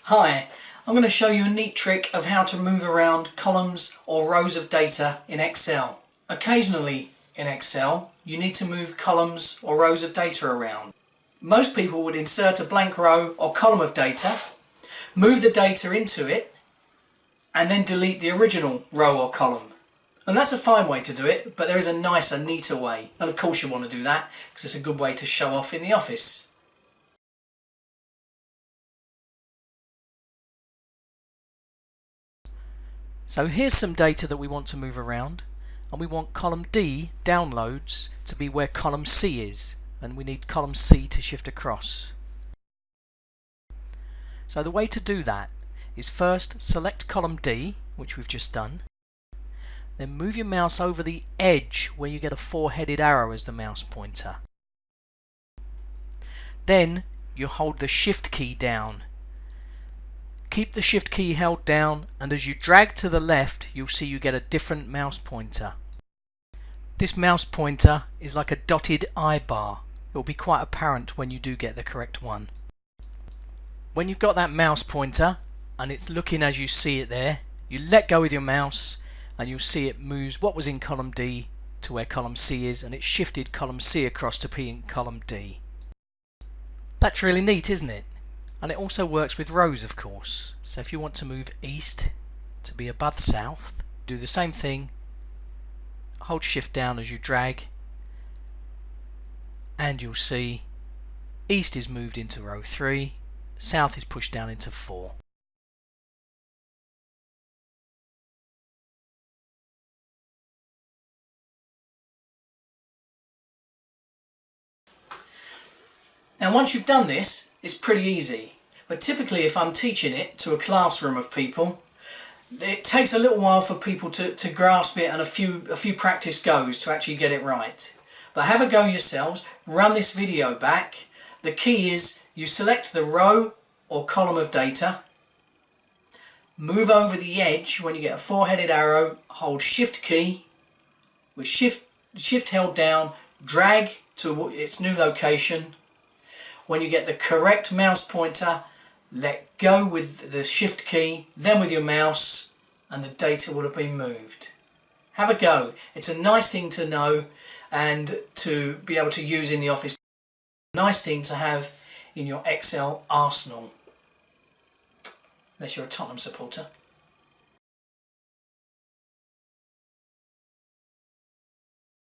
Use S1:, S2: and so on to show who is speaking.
S1: Hi, I'm going to show you a neat trick of how to move around columns or rows of data in Excel. Occasionally in Excel you need to move columns or rows of data around. Most people would insert a blank row or column of data, move the data into it and then delete the original row or column. And that's a fine way to do it, but there is a nicer, neater way, and of course you want to do that because it's a good way to show off in the office. So here's some data that we want to move around, and we want column D, downloads, to be where column C is, and we need column C to shift across. So the way to do that is first select column D, which we've just done, then move your mouse over the edge where you get a four-headed arrow as the mouse pointer. Then you hold the Shift key down. Keep the Shift key held down, and as you drag to the left you'll see you get a different mouse pointer. This mouse pointer is like a dotted I bar. It will be quite apparent when you do get the correct one. When you've got that mouse pointer and it's looking as you see it there, you let go with your mouse and you'll see it moves what was in column D to where column C is, and it shifted column C across to be in column D. That's really neat, isn't it? And it also works with rows, of course. So if you want to move east to be above south, do the same thing. Hold Shift down as you drag, and you'll see east is moved into row 3, south is pushed down into 4. Now once you've done this, it's pretty easy. But typically if I'm teaching it to a classroom of people, it takes a little while for people to grasp it and a few practice goes to actually get it right. But have a go yourselves, run this video back. The key is you select the row or column of data, move over the edge when you get a four-headed arrow, hold Shift key, with shift held down, drag to its new location. When you get the correct mouse pointer, let go with the Shift key, then with your mouse, and the data will have been moved. Have a go. It's a nice thing to know and to be able to use in the office. A nice thing to have in your Excel arsenal. Unless you're a Tottenham supporter.